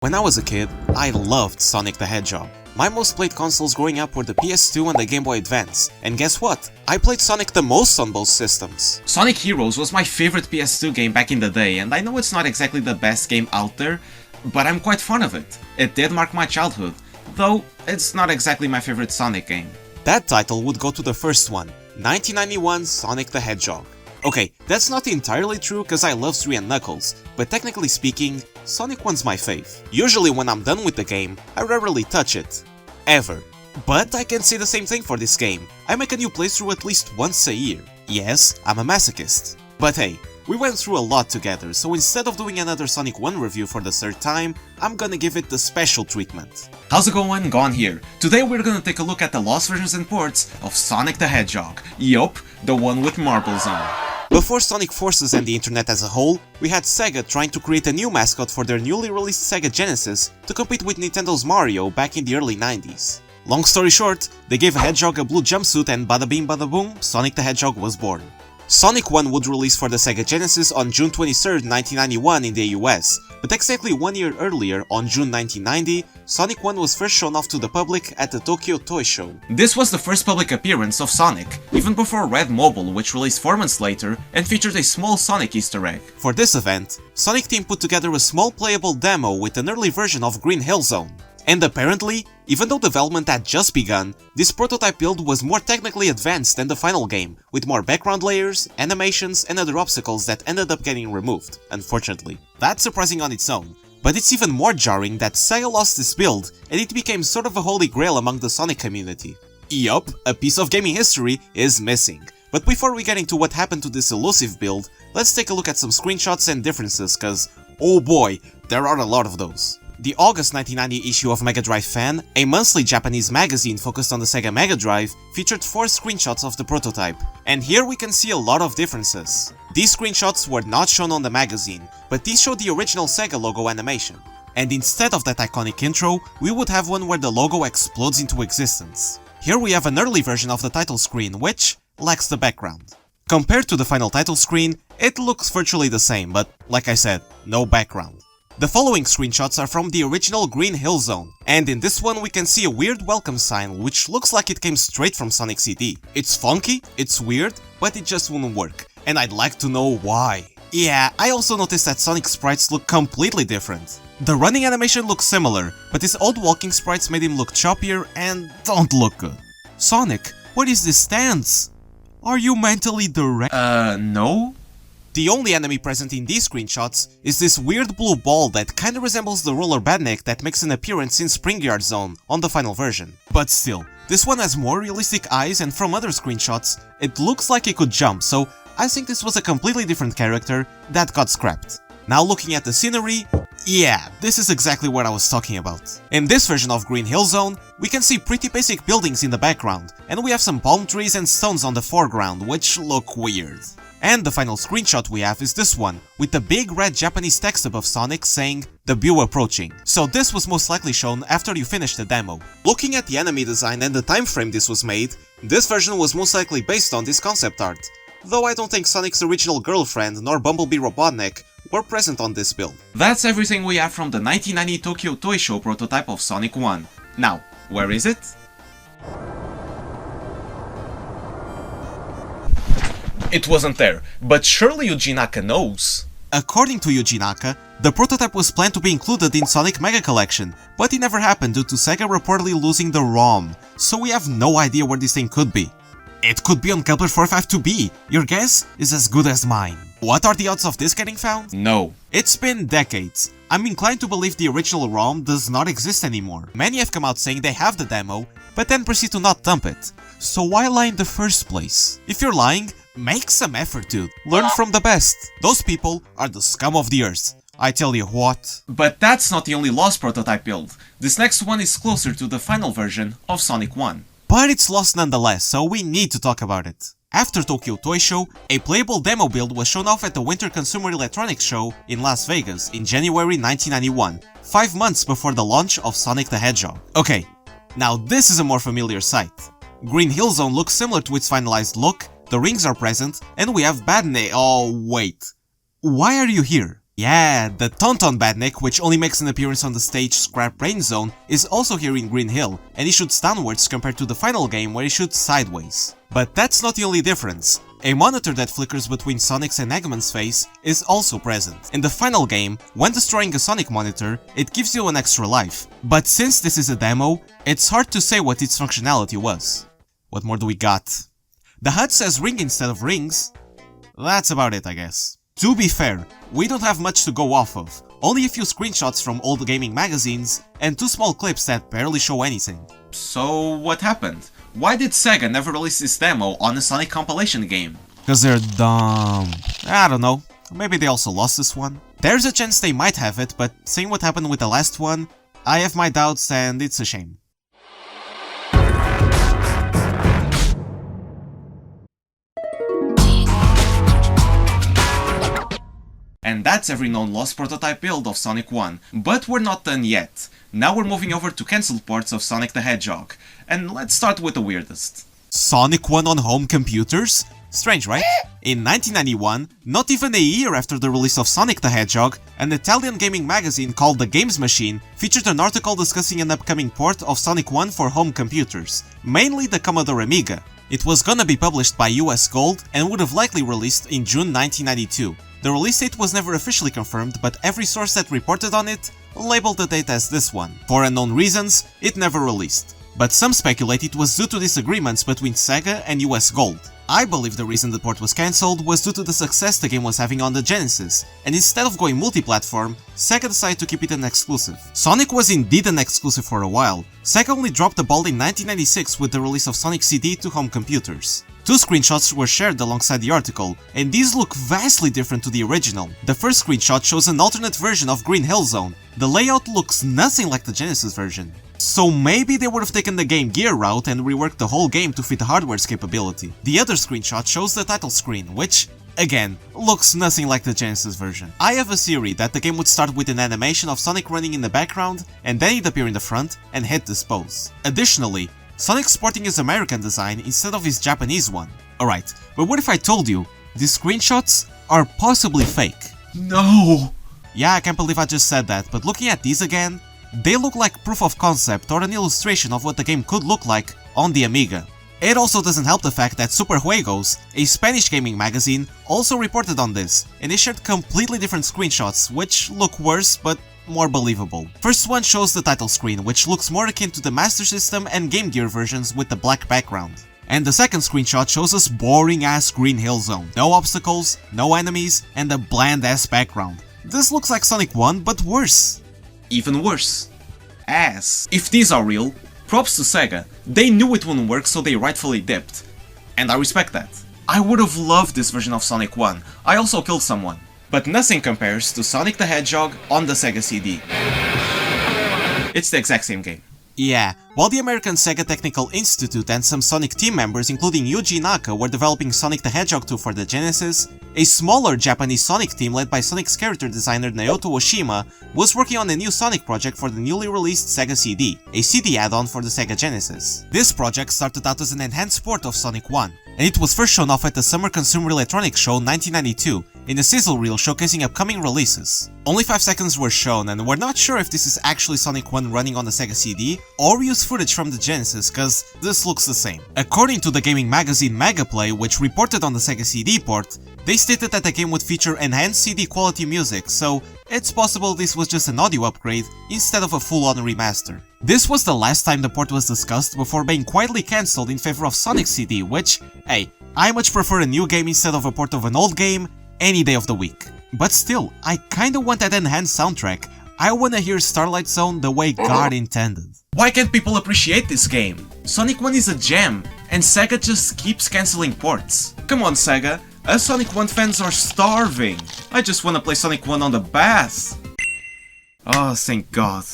When I was a kid, I loved Sonic the Hedgehog. My most played consoles growing up were the PS2 and the Game Boy Advance, and guess what? I played Sonic the most on both systems. Sonic Heroes was my favorite PS2 game back in the day, and I know it's not exactly the best game out there, but I'm quite fond of it. It did mark my childhood, though it's not exactly my favorite Sonic game. That title would go to the first one, 1991 Sonic the Hedgehog. Okay, that's not entirely true cause I love 3 and Knuckles, but technically speaking, Sonic 1's my fave. Usually when I'm done with the game, I rarely touch it. Ever. But I can say the same thing for this game. I make a new playthrough at least once a year. Yes, I'm a masochist. But hey, we went through a lot together, so instead of doing another Sonic 1 review for the third time, I'm gonna give it the special treatment. How's it going? Gon here. Today we're gonna take a look at the lost versions and ports of Sonic the Hedgehog. Yup, the one with marbles on. Before Sonic Forces and the internet as a whole, we had Sega trying to create a new mascot for their newly released Sega Genesis to compete with Nintendo's Mario back in the early 90s. Long story short, they gave a hedgehog a blue jumpsuit and bada bing bada boom, Sonic the Hedgehog was born. Sonic 1 would release for the Sega Genesis on June 23, 1991 in the US, but exactly 1 year earlier, on June 1990, Sonic 1 was first shown off to the public at the Tokyo Toy Show. This was the first public appearance of Sonic, even before Red Mobile, which released 4 months later and featured a small Sonic Easter egg. For this event, Sonic Team put together a small playable demo with an early version of Green Hill Zone. And apparently, even though development had just begun, this prototype build was more technically advanced than the final game, with more background layers, animations, and other obstacles that ended up getting removed, unfortunately. That's surprising on its own, but it's even more jarring that Sega lost this build and it became sort of a holy grail among the Sonic community. Yup, a piece of gaming history is missing. But before we get into what happened to this elusive build, let's take a look at some screenshots and differences, cause oh boy, there are a lot of those. The August 1990 issue of Mega Drive Fan, a monthly Japanese magazine focused on the Sega Mega Drive, featured 4 screenshots of the prototype, and here we can see a lot of differences. These screenshots were not shown on the magazine, but these show the original Sega logo animation. And instead of that iconic intro, we would have one where the logo explodes into existence. Here we have an early version of the title screen, which lacks the background. Compared to the final title screen, it looks virtually the same, but like I said, no background. The following screenshots are from the original Green Hill Zone, and in this one we can see a weird welcome sign which looks like it came straight from Sonic CD. It's funky, it's weird, but it just wouldn't work, and I'd like to know why. Yeah, I also noticed that Sonic sprites look completely different. The running animation looks similar, but his old walking sprites made him look choppier and don't look good. Sonic, what is this stance? Are you mentally direct? No? The only enemy present in these screenshots is this weird blue ball that kinda resembles the roller badnik that makes an appearance in Springyard Zone on the final version. But still, this one has more realistic eyes, and from other screenshots, it looks like it could jump, so I think this was a completely different character that got scrapped. Now looking at the scenery, yeah, this is exactly what I was talking about. In this version of Green Hill Zone, we can see pretty basic buildings in the background, and we have some palm trees and stones on the foreground, which look weird. And the final screenshot we have is this one, with the big red Japanese text above Sonic saying, "Debut approaching." So this was most likely shown after you finished the demo. Looking at the enemy design and the time frame this was made, this version was most likely based on this concept art, though I don't think Sonic's original girlfriend nor Bumblebee Robotnik were present on this build. That's everything we have from the 1990 Tokyo Toy Show prototype of Sonic 1. Now, where is it? It wasn't there, but surely Yuji Naka knows. According to Yuji Naka, the prototype was planned to be included in Sonic Mega Collection, but it never happened due to Sega reportedly losing the ROM, so we have no idea where this thing could be. It could be on Kepler 452b, your guess is as good as mine. What are the odds of this getting found? No. It's been decades. I'm inclined to believe the original ROM does not exist anymore. Many have come out saying they have the demo, but then proceed to not dump it. So why lie in the first place? If you're lying, make some effort, dude. Learn from the best. Those people are the scum of the earth. I tell you what. But that's not the only lost prototype build. This next one is closer to the final version of Sonic 1. But it's lost nonetheless, so we need to talk about it. After Tokyo Toy Show, a playable demo build was shown off at the Winter Consumer Electronics Show in Las Vegas in January 1991, 5 months before the launch of Sonic the Hedgehog. Okay, now this is a more familiar sight. Green Hill Zone looks similar to its finalized look, the rings are present, and we have Badne. Oh wait, why are you here? Yeah, the Tauntaun Badnik, which only makes an appearance on the stage Scrap Brain Zone, is also here in Green Hill, and he shoots downwards compared to the final game where he shoots sideways. But that's not the only difference. A monitor that flickers between Sonic's and Eggman's face is also present. In the final game, when destroying a Sonic monitor, it gives you an extra life. But since this is a demo, it's hard to say what its functionality was. What more do we got? The HUD says ring instead of rings. That's about it, I guess. To be fair, we don't have much to go off of, only a few screenshots from old gaming magazines, and 2 small clips that barely show anything. So what happened? Why did Sega never release this demo on a Sonic compilation game? Cause they're dumb. I don't know, maybe they also lost this one. There's a chance they might have it, but seeing what happened with the last one, I have my doubts and it's a shame. And that's every known lost prototype build of Sonic 1, but we're not done yet. Now we're moving over to cancelled ports of Sonic the Hedgehog, and let's start with the weirdest. Sonic 1 on home computers? Strange, right? In 1991, not even a year after the release of Sonic the Hedgehog, an Italian gaming magazine called The Games Machine featured an article discussing an upcoming port of Sonic 1 for home computers, mainly the Commodore Amiga. It was gonna be published by US Gold and would have likely released in June 1992. The release date was never officially confirmed, but every source that reported on it labeled the date as this one. For unknown reasons, it never released. But some speculate it was due to disagreements between Sega and US Gold. I believe the reason the port was cancelled was due to the success the game was having on the Genesis, and instead of going multi-platform, Sega decided to keep it an exclusive. Sonic was indeed an exclusive for a while. Sega only dropped the ball in 1996 with the release of Sonic CD to home computers. 2 screenshots were shared alongside the article, and these look vastly different to the original. The first screenshot shows an alternate version of Green Hill Zone. The layout looks nothing like the Genesis version. So maybe they would have taken the Game Gear route and reworked the whole game to fit the hardware's capability. The other screenshot shows the title screen, which, again, looks nothing like the Genesis version. I have a theory that the game would start with an animation of Sonic running in the background, and then he'd appear in the front and hit this pose. Additionally, Sonic's sporting his American design instead of his Japanese one. Alright, but what if I told you these screenshots are possibly fake? No! Yeah, I can't believe I just said that, but looking at these again, they look like proof of concept or an illustration of what the game could look like on the Amiga. It also doesn't help the fact that Super Juegos, a Spanish gaming magazine, also reported on this, and they shared completely different screenshots, which look worse but more believable. First one shows the title screen, which looks more akin to the Master System and Game Gear versions with the black background. And the second screenshot shows us boring ass Green Hill Zone. No obstacles, no enemies, and a bland ass background. This looks like Sonic 1, but worse. Even worse. Ass. If these are real, props to Sega. They knew it wouldn't work, so they rightfully dipped. And I respect that. I would have loved this version of Sonic 1. I also killed someone. But nothing compares to Sonic the Hedgehog on the Sega CD. It's the exact same game. Yeah, while the American Sega Technical Institute and some Sonic team members including Yuji Naka were developing Sonic the Hedgehog 2 for the Genesis, a smaller Japanese Sonic team led by Sonic's character designer Naoto Oshima was working on a new Sonic project for the newly released Sega CD, a CD add-on for the Sega Genesis. This project started out as an enhanced port of Sonic 1, and it was first shown off at the Summer Consumer Electronics Show 1992 in a sizzle reel showcasing upcoming releases. Only 5 seconds were shown, and we're not sure if this is actually Sonic 1 running on the Sega CD or used footage from the Genesis, cause this looks the same. According to the gaming magazine Megaplay, which reported on the Sega CD port, they stated that the game would feature enhanced CD quality music, so it's possible this was just an audio upgrade instead of a full-on remaster. This was the last time the port was discussed before being quietly cancelled in favor of Sonic CD, which, hey, I much prefer a new game instead of a port of an old game any day of the week. But still, I kinda want that enhanced soundtrack. I wanna hear Starlight Zone the way God intended. Why can't people appreciate this game? Sonic 1 is a gem, and Sega just keeps cancelling ports. Come on Sega, us Sonic 1 fans are starving. I just wanna play Sonic 1 on the bass. Oh, thank God.